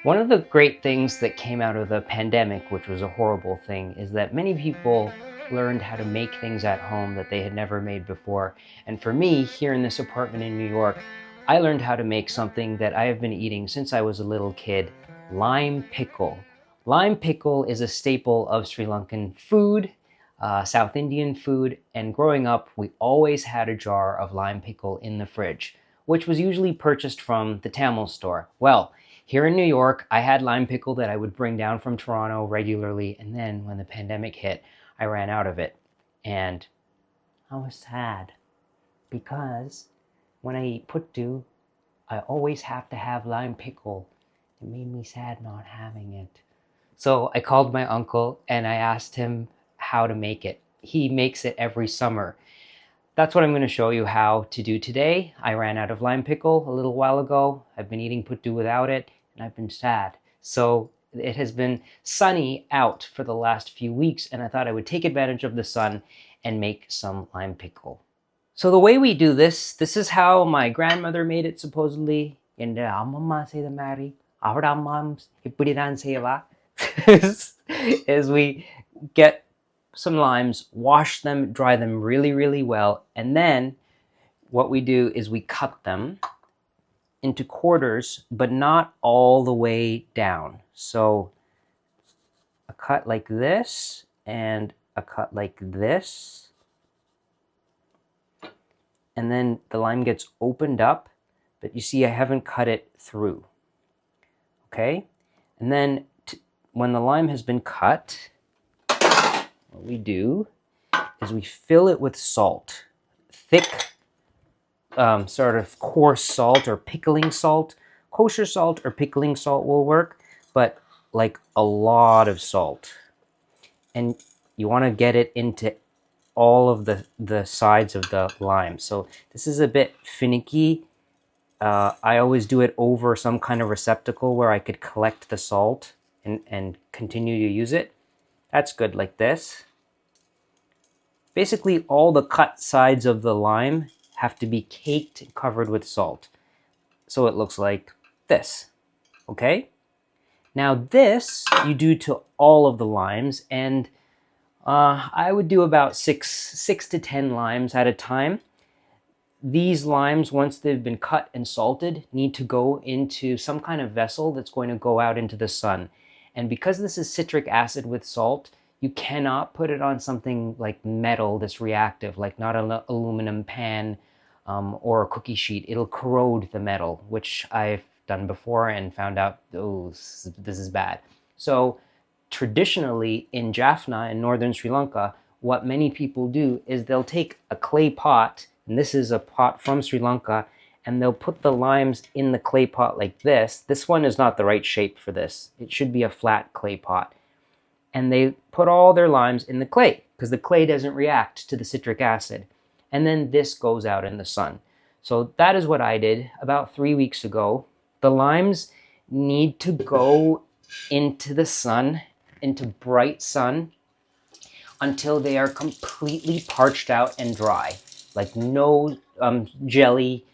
One of the great things that came out of the pandemic, which was a horrible thing, is that many people learned how to make things at home that they had never made before. And for me, here in this apartment in New York, I learned how to make something that I have been eating since I was a little kid, lime pickle. Lime pickle is a staple of Sri Lankan food, South Indian food, and growing up, we always had a jar of lime pickle in the fridge, which was usually purchased from the Tamil store. Well, here in New York, I had lime pickle that I would bring down from Toronto regularly, and then when the pandemic hit, I ran out of it. And I was sad because when I eat puttu, I always have to have lime pickle. It made me sad not having it. So I called my uncle and I asked him how to make it. He makes it every summer. That's what I'm going to show you how to do today. I ran out of lime pickle a little while ago. I've been eating puttu without it, and I've been sad. So it has been sunny out for the last few weeks, and I thought I would take advantage of the sun and make some lime pickle. So the way we do this is how my grandmother made it supposedly. என் அம்மம்மா செய்த மாதிரி அவட அம்மா இப்படிதான் செய்வா. Is we get some limes, wash them, dry them really, really well, and then what we do is we cut them into quarters, but not all the way down. So a cut like this and a cut like this, and then the lime gets opened up, but you see I haven't cut it through. Okay, and then when the lime has been cut, what we do is we fill it with salt, thick, sort of coarse salt or pickling salt. Kosher salt or pickling salt will work, but like a lot of salt. And you want to get it into all of the sides of the lime. So this is a bit finicky. I always do it over some kind of receptacle where I could collect the salt and continue to use it. That's good like this. Basically, all the cut sides of the lime have to be caked and covered with salt. So it looks like this, okay? Now this you do to all of the limes, and I would do about six to 10 limes at a time. These limes, once they've been cut and salted, need to go into some kind of vessel that's going to go out into the sun. And because this is citric acid with salt, you cannot put it on something like metal that's reactive, like not an aluminum pan or a cookie sheet. It'll corrode the metal, which I've done before and found out, oh, this is bad. So traditionally in Jaffna in northern Sri Lanka, what many people do is they'll take a clay pot, and this is a pot from Sri Lanka, and they'll put the limes in the clay pot like this. This one is not the right shape for this. It should be a flat clay pot. And they put all their limes in the clay because the clay doesn't react to the citric acid. And then this goes out in the sun. So that is what I did about 3 weeks ago. The limes need to go into the sun, into bright sun, until they are completely parched out and dry. Like no jelly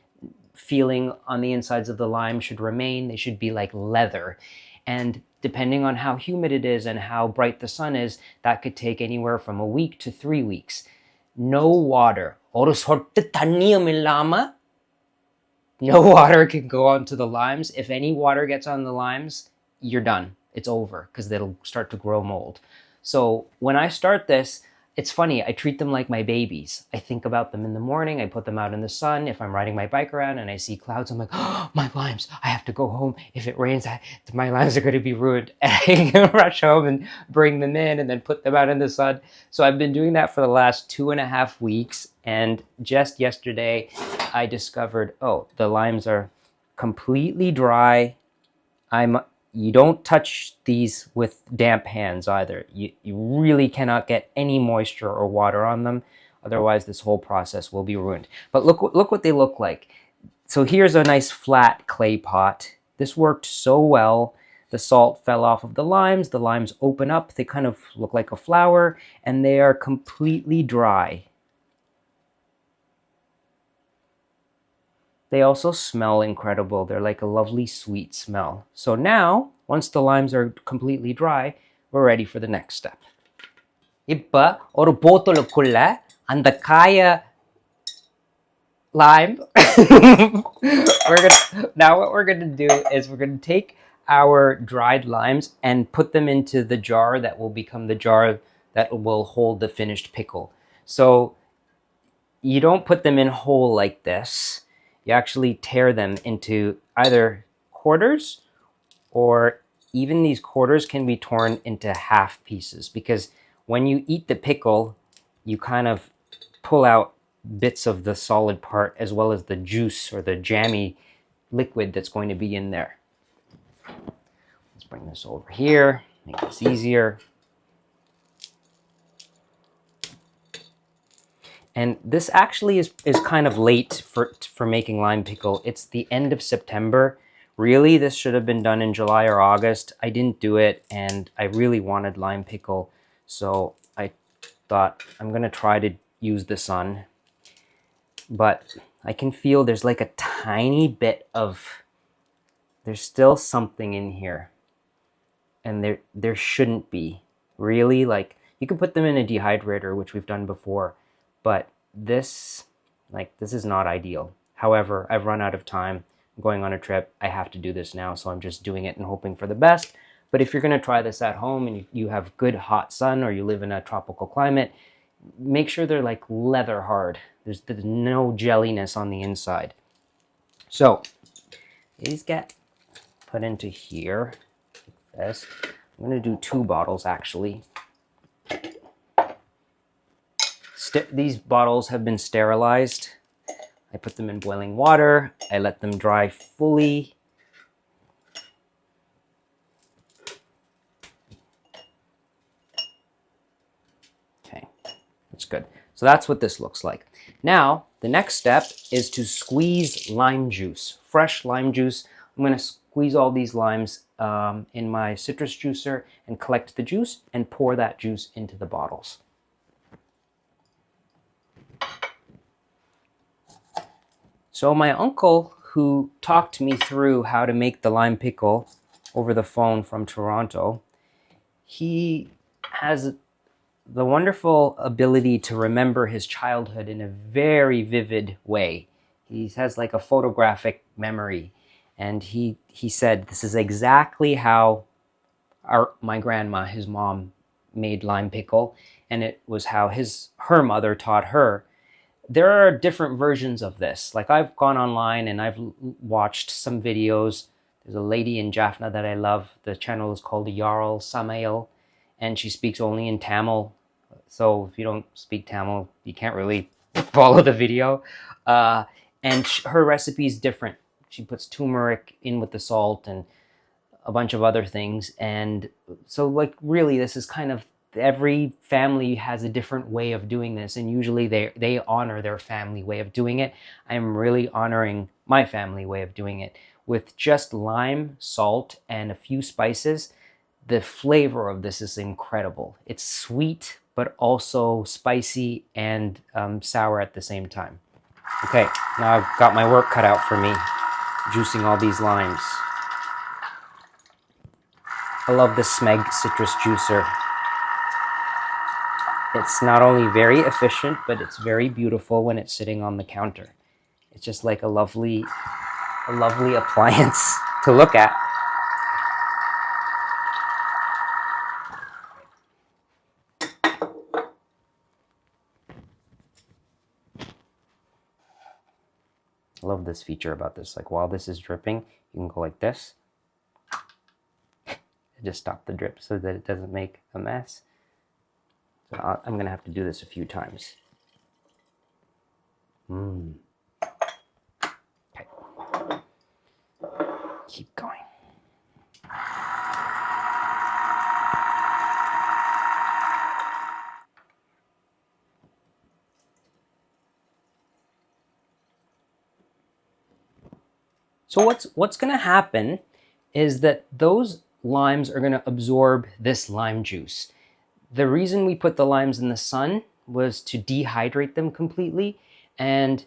feeling on the insides of the lime should remain. They should be like leather. And depending on how humid it is and how bright the sun is, that could take anywhere from a week to 3 weeks. No water. No water can go onto the limes. If any water gets on the limes, you're done. It's over because they'll start to grow mold. So when I start this, it's funny, I treat them like my babies. I think about them in the morning, I put them out in the sun. If I'm riding my bike around and I see clouds, I'm like, oh, my limes, I have to go home. If it rains, my limes are going to be ruined. And I can rush home and bring them in and then put them out in the sun. So I've been doing that for the last 2.5 weeks. And just yesterday, I discovered, oh, the limes are completely dry. You don't touch these with damp hands either. You really cannot get any moisture or water on them. Otherwise, this whole process will be ruined. But look what they look like. So here's a nice flat clay pot. This worked so well. The salt fell off of the limes. The limes open up. They kind of look like a flower, and they are completely dry. They also smell incredible. They're like a lovely sweet smell. So now once the limes are completely dry, we're ready for the next step. இப்ப ஒரு போத்தலுக்குள்ள அந்த காய lime. Now what we're gonna do is we're gonna take our dried limes and put them into the jar that will become the jar that will hold the finished pickle. So you don't put them in whole like this. You actually tear them into either quarters, or even these quarters can be torn into half pieces, because when you eat the pickle, you kind of pull out bits of the solid part as well as the juice or the jammy liquid that's going to be in there. Let's bring this over here, make this easier. And this actually is kind of late for making lime pickle. It's the end of September. Really, this should have been done in July or August. I didn't do it, and I really wanted lime pickle, so I thought I'm gonna try to use the sun. But I can feel there's like a tiny bit of, there's still something in here, and there shouldn't be. Really, like, you can put them in a dehydrator, which we've done before, but this is not ideal. However, I've run out of time. I'm going on a trip. I have to do this now, so I'm just doing it and hoping for the best. But if you're going to try this at home and you have good hot sun, or you live in a tropical climate, make sure they're like leather hard. There's no jelliness on the inside. So these get put into here like this. I'm going to do 2 bottles actually. These bottles have been sterilized. I put them in boiling water. I let them dry fully. Okay, that's good. So that's what this looks like. Now, the next step is to squeeze lime juice, fresh lime juice. I'm going to squeeze all these limes in my citrus juicer and collect the juice and pour that juice into the bottles. So my uncle, who talked me through how to make the lime pickle over the phone from Toronto, he has the wonderful ability to remember his childhood in a very vivid way. He has like a photographic memory, and he said this is exactly how my grandma, his mom, made lime pickle, and it was how her mother taught her. There are different versions of this. Like, I've gone online and I've watched some videos. There's a lady in Jaffna that I love. The channel is called Jarl Samael, and she speaks only in Tamil. So if you don't speak Tamil, you can't really follow the video. And her recipe is different. She puts turmeric in with the salt and a bunch of other things. And so, like, really, this is kind of, every family has a different way of doing this, and usually they honor their family way of doing it. I'm really honoring my family way of doing it. With just lime, salt, and a few spices, the flavor of this is incredible. It's sweet, but also spicy and sour at the same time. Okay, now I've got my work cut out for me, juicing all these limes. I love the Smeg citrus juicer. It's not only very efficient, but it's very beautiful when it's sitting on the counter. It's just like a lovely appliance to look at. I love this feature about this. Like, while this is dripping, you can go like this. Just stop the drip so that it doesn't make a mess. So I'm going to have to do this a few times. Okay. Keep going. So what's going to happen is that those limes are going to absorb this lime juice. The reason we put the limes in the sun was to dehydrate them completely, and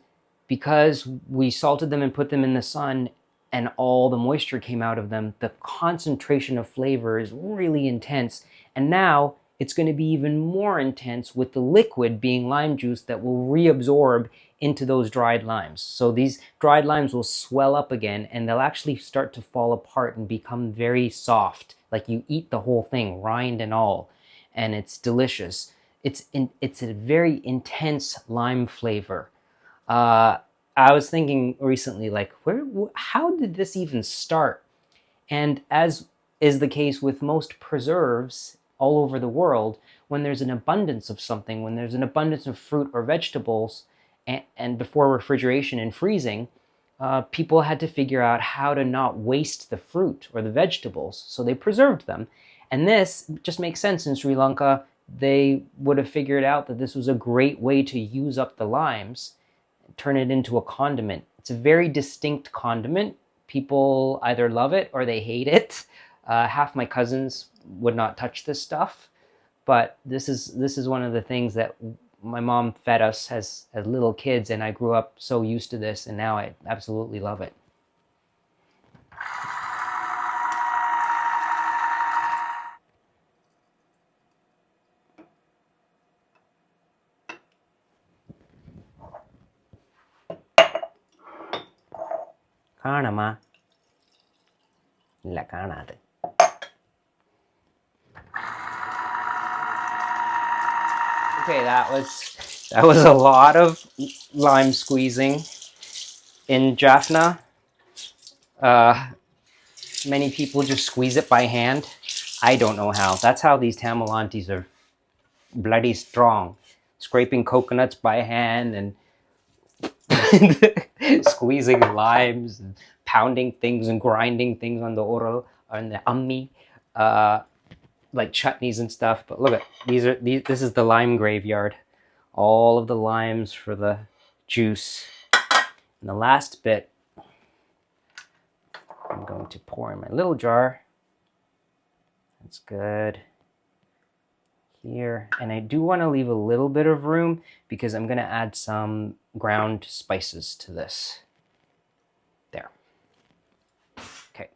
because we salted them and put them in the sun, and all the moisture came out of them, the concentration of flavor is really intense. And now it's going to be even more intense with the liquid being lime juice that will reabsorb into those dried limes. So these dried limes will swell up again, and they'll actually start to fall apart and become very soft. Like you eat the whole thing, rind and all, and it's delicious. It's a very intense lime flavor. I was thinking recently, like, how did this even start? And as is the case with most preserves all over the world, when there's an abundance of something, when there's an abundance of fruit or vegetables, and before refrigeration and freezing, people had to figure out how to not waste the fruit or the vegetables, so they preserved them. And this just makes sense in Sri Lanka. They would have figured out that this was a great way to use up the limes, turn it into a condiment. It's a very distinct condiment. People either love it or they hate it. Half my cousins would not touch this stuff, but this is one of the things that my mom fed us as little kids, and I grew up so used to this, and now I absolutely love it. Kanama. La kanade. Okay, that was a lot of lime squeezing in Jaffna. Many people just squeeze it by hand. I don't know how. That's how these Tamil aunties are bloody strong. Scraping coconuts by hand and squeezing limes and pounding things and grinding things on the oral, on the ammi, like chutneys and stuff. But look at this is the lime graveyard. All of the limes for the juice. And the last bit, I'm going to pour in my little jar. That's good. Here, and I do want to leave a little bit of room because I'm going to add some ground spices to this. There. Okay.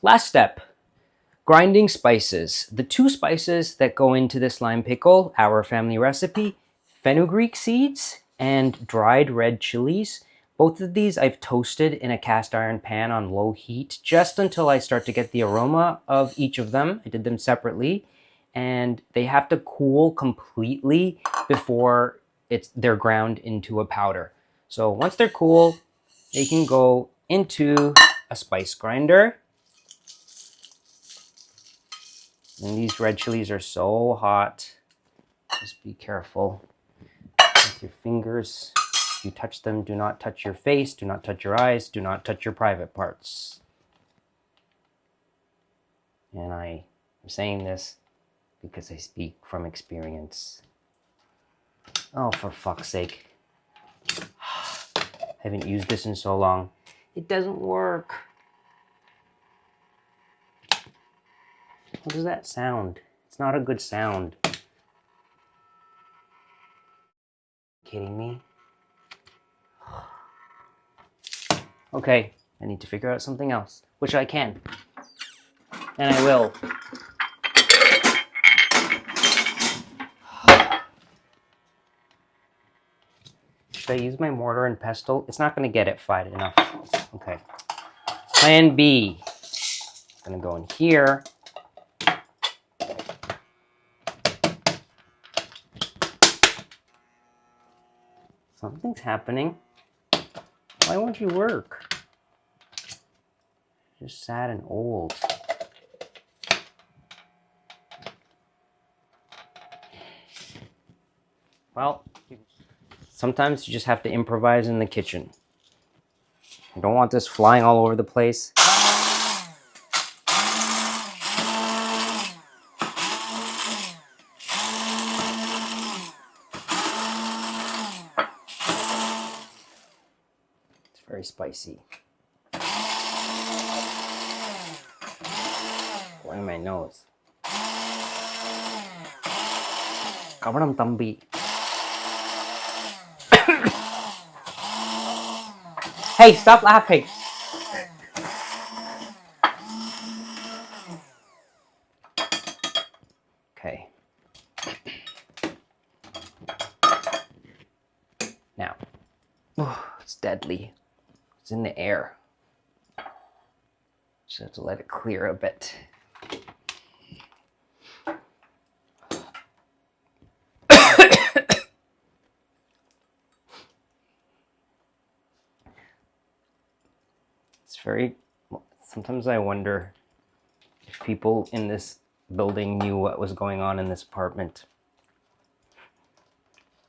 Last step, grinding spices. The two spices that go into this lime pickle, our family recipe, fenugreek seeds and dried red chilies. Both of these I've toasted in a cast iron pan on low heat just until I start to get the aroma of each of them. I did them separately. And they have to cool completely before they're ground into a powder. So once they're cool, they can go into a spice grinder. And these red chilies are so hot. Just be careful with your fingers. If you touch them, do not touch your face, do not touch your eyes, do not touch your private parts. And I am saying this because I speak from experience. Oh, for fuck's sake. I haven't used this in so long. It doesn't work. What does that sound? It's not a good sound. Kidding me? Okay, I need to figure out something else, which I can. And I will. Should I use my mortar and pestle? It's not going to get it fried enough. Okay. Plan B. I'm going to go in here. Something's happening. Why won't you work? Just sad and old. Well, sometimes you just have to improvise in the kitchen. I don't want this flying all over the place. It's very spicy. Going in my nose. Kavanam Tambi. Hey, stop laughing. Oh, it's deadly. It's in the air. Just have to let it clear a bit. It's very... Sometimes I wonder if people in this building knew what was going on in this apartment.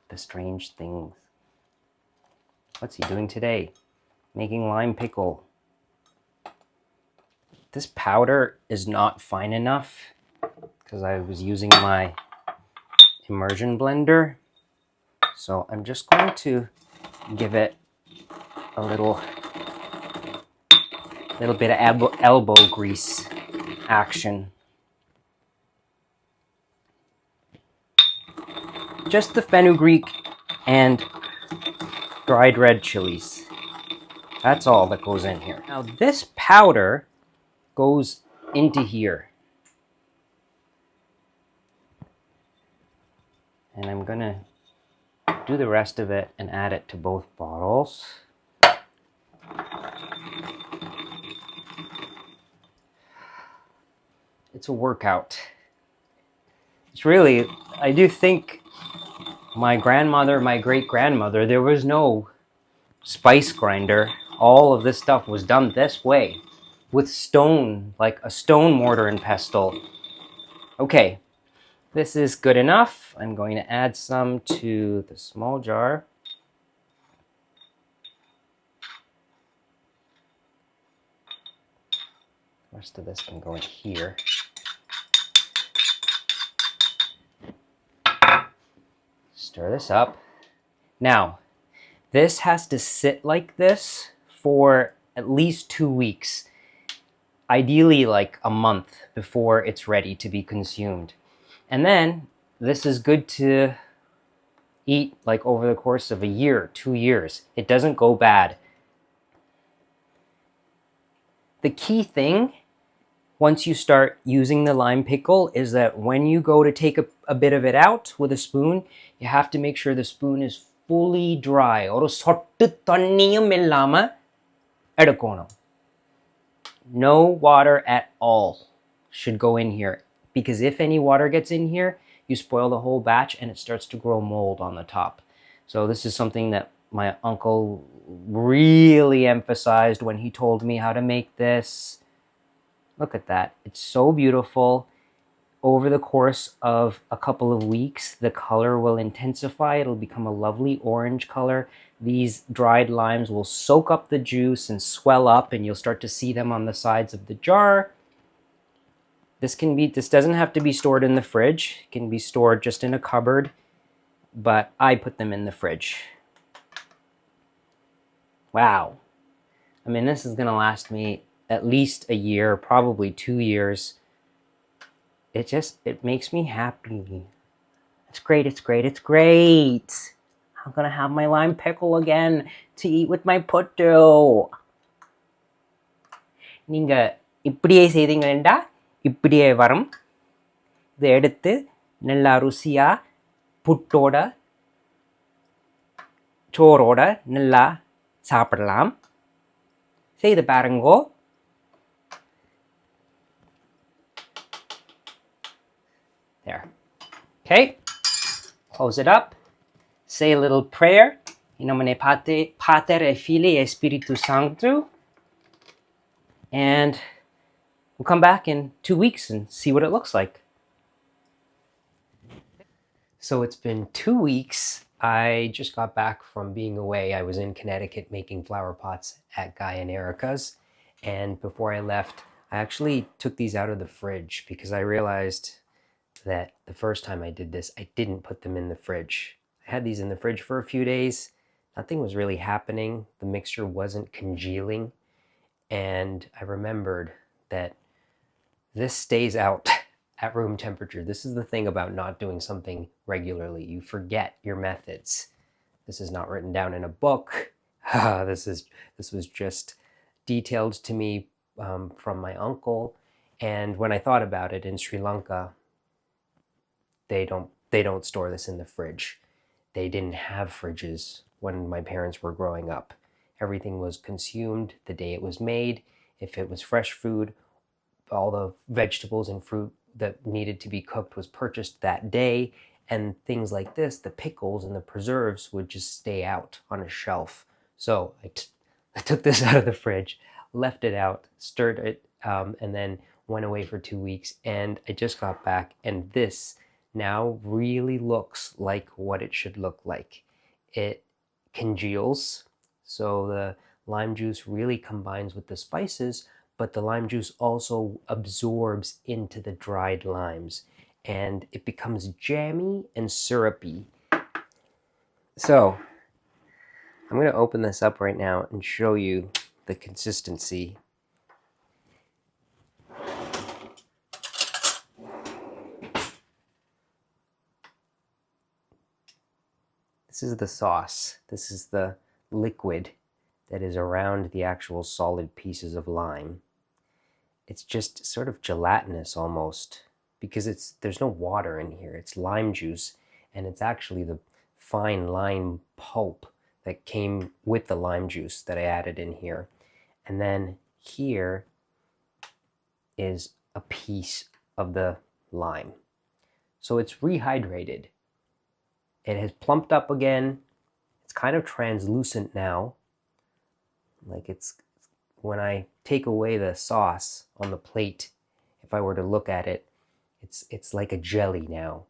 The strange things. What's he doing today? Making lime pickle. This powder is not fine enough because I was using my immersion blender. So I'm just going to give it a little bit of elbow grease action. Just the fenugreek and dried red chilies. That's all that goes in here. Now this powder goes into here. And I'm gonna do the rest of it and add it to both bottles. It's a workout. It's really, I do think my grandmother, my great-grandmother, there was no spice grinder. All of this stuff was done this way with stone, like a stone mortar and pestle. Okay, this is good enough. I'm going to add some to the small jar. The rest of this can go in here. Stir this up. Now, this has to sit like this for at least 2 weeks. Ideally like a month before it's ready to be consumed. And then this is good to eat like over the course of a year, 2 years. It doesn't go bad. The key thing once you start using the lime pickle is that when you go to take a bit of it out with a spoon, you have to make sure the spoon is fully dry. No water at all should go in here, because if any water gets in here, you spoil the whole batch and it starts to grow mold on the top. So this is something that my uncle really emphasized when he told me how to make this. Look at that. It's so beautiful. Over the course of a couple of weeks, the color will intensify. It'll become a lovely orange color. These dried limes will soak up the juice and swell up, and you'll start to see them on the sides of the jar. This doesn't have to be stored in the fridge. It can be stored just in a cupboard, but I put them in the fridge. Wow. I mean, this is gonna last me at least a year, probably 2 years. It makes me happy. It's great, it's great, it's great. I'm gonna have my lime pickle again to eat with my puttu. நீங்க இப்படியே செய்தீங்கன்னா இப்படியே வரும். இதை எடுத்து நல்லா ருசியா புட்டோட சோரோட நல்லா சாப்பிடலாம். செய்து பாருங்கோ. There. Okay. Close it up. Say a little prayer. In nomine Pater et Filii et Spiritus Sanctus. And we'll come back in 2 weeks and see what it looks like. So it's been 2 weeks. I just got back from being away. I was in Connecticut making flower pots at Guy and Erica's. And before I left, I actually took these out of the fridge because I realized that the first time I did this, I didn't put them in the fridge. I had these in the fridge for a few days. Nothing was really happening. The mixture wasn't congealing. And I remembered that this stays out at room temperature. This is the thing about not doing something regularly. You forget your methods. This is not written down in a book. This was just detailed to me from my uncle. And when I thought about it, in Sri Lanka, they don't store this in the fridge. They didn't have fridges when my parents were growing up. Everything was consumed the day it was made. If it was fresh food, all the vegetables and fruit that needed to be cooked was purchased that day. And things like this, the pickles and the preserves, would just stay out on a shelf. So I took this out of the fridge, left it out, stirred it, and then went away for 2 weeks. And I just got back, and this now really looks like what it should look like. It congeals, so the lime juice really combines with the spices, but the lime juice also absorbs into the dried limes, and it becomes jammy and syrupy. So I'm going to open this up right now and show you the consistency. This is the sauce. This is the liquid that is around the actual solid pieces of lime. It's just sort of gelatinous almost, because there's no water in here. It's lime juice, and it's actually the fine lime pulp that came with the lime juice that I added in here. And then here is a piece of the lime. So it's rehydrated. It has plumped up again. It's kind of translucent now. Like when I take away the sauce on the plate, if I were to look at it, it's like a jelly now.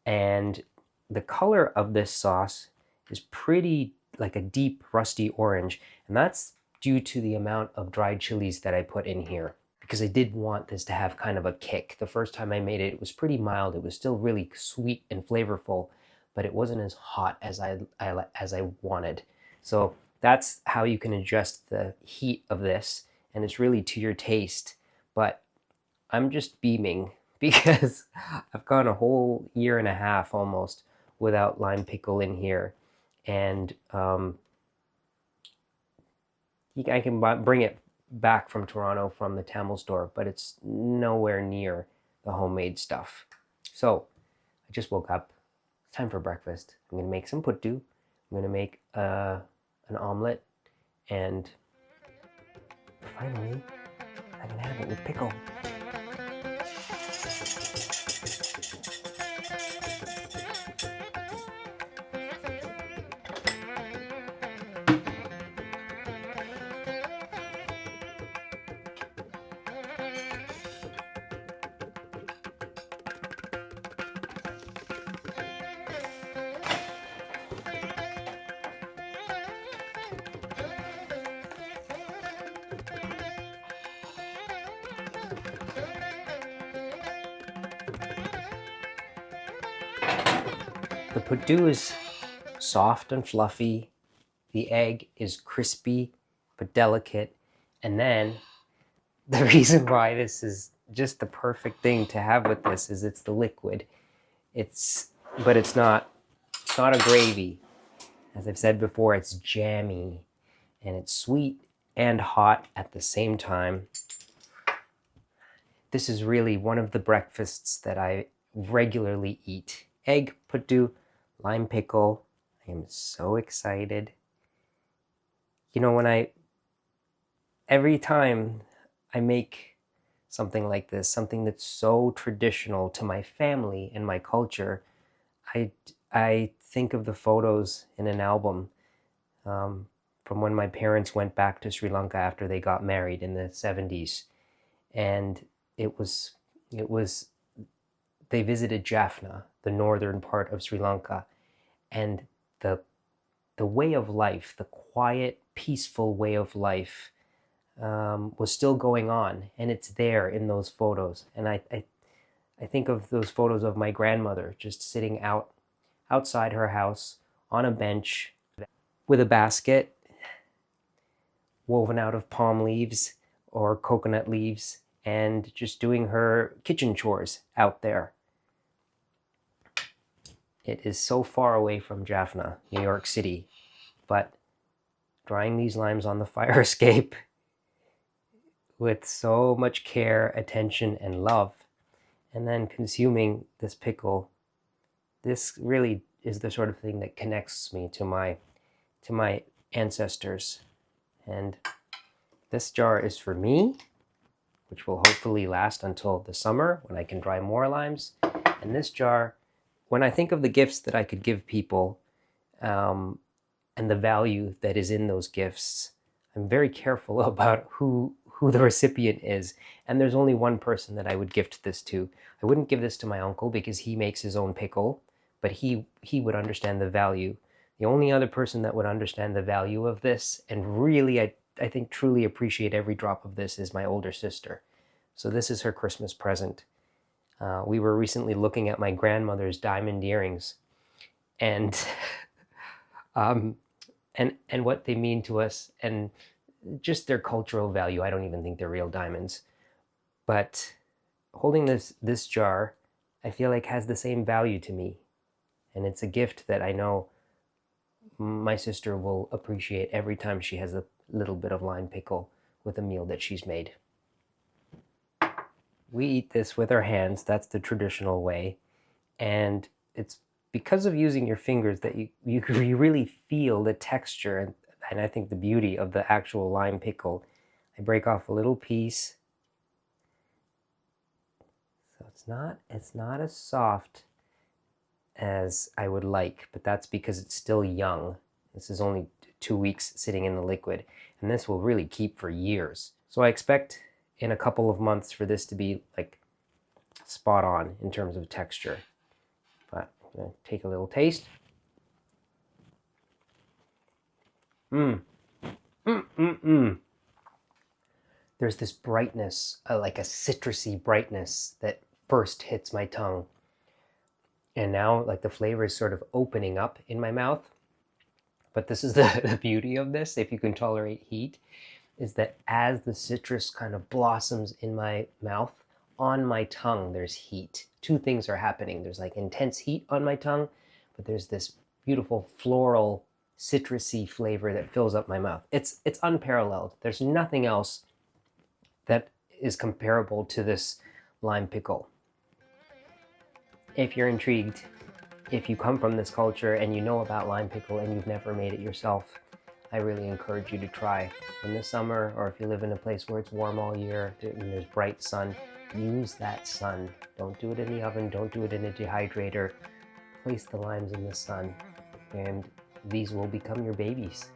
And the color of this sauce is pretty like a deep rusty orange, and that's due to the amount of dried chilies that I put in here, because I did want this to have kind of a kick. The first time I made it, it was pretty mild. It was still really sweet and flavorful, but it wasn't as hot as I wanted. So that's how you can adjust the heat of this, and it's really to your taste. But I'm just beaming because I've gone a whole year and a half almost without lime pickle in here, and I can bring it back from Toronto from the Tamil store, but it's nowhere near the homemade stuff. So I just woke up. It's time for breakfast. I'm going to make some puttu. I'm going to make an omelet, and finally I can have it with pickle. The puttu is soft and fluffy. The egg is crispy but delicate. And then the reason why this is just the perfect thing to have with this is it's the liquid. But it's not a gravy. As I've said before, it's jammy, and it's sweet and hot at the same time. This is really one of the breakfasts that I regularly eat. Egg, puttu, lime pickle. I am so excited. You know, every time I make something like this, something that's so traditional to my family and my culture, I think of the photos in an album from when my parents went back to Sri Lanka after they got married in the 70s. And they visited Jaffna, the northern part of Sri Lanka, and the way of life, the quiet, peaceful way of life was still going on, and it's there in those photos. And I think of those photos of my grandmother just sitting outside her house on a bench with a basket woven out of palm leaves or coconut leaves, and just doing her kitchen chores out there. It is so far away from Jaffna, New York City, but drying these limes on the fire escape with so much care, attention, and love, and then consuming this pickle, this really is the sort of thing that connects me to my to my ancestors. And this jar is for me, which will hopefully last until the summer when I can dry more limes. And this jar, when I think of the gifts that I could give people and the value that is in those gifts, I'm very careful about who the recipient is. And there's only one person that I would gift this to. I wouldn't give this to my uncle because he makes his own pickle, but he would understand the value. The only other person that would understand the value of this, and really I think truly appreciate every drop of this, is my older sister. So this is her Christmas present. We were recently looking at my grandmother's diamond earrings, and and what they mean to us, and just their cultural value. I don't even think they're real diamonds, but holding this jar, I feel like has the same value to me, and it's a gift that I know my sister will appreciate every time she has a little bit of lime pickle with a meal that she's made. We eat this with our hands. That's the traditional way, and it's because of using your fingers that you really feel the texture and I think the beauty of the actual lime pickle. I break off a little piece. So it's not as soft as I would like, but that's because it's still young. This is only 2 weeks sitting in the liquid, and this will really keep for years. So I expect in a couple of months for this to be like spot on in terms of texture. But I'm gonna take a little taste. There's this brightness, like a citrusy brightness that first hits my tongue. And now like the flavor is sort of opening up in my mouth. But this is the beauty of this, if you can tolerate heat, is that as the citrus kind of blossoms in my mouth, on my tongue there's heat. Two things are happening. There's like intense heat on my tongue, but there's this beautiful floral citrusy flavor that fills up my mouth. It's unparalleled. There's nothing else that is comparable to this lime pickle. If you're intrigued, if you come from this culture and you know about lime pickle and you've never made it yourself, I really encourage you to try. In the summer, or if you live in a place where it's warm all year and there's bright sun, use that sun. Don't do it in the oven, don't do it in a dehydrator. Place the limes in the sun, and these will become your babies.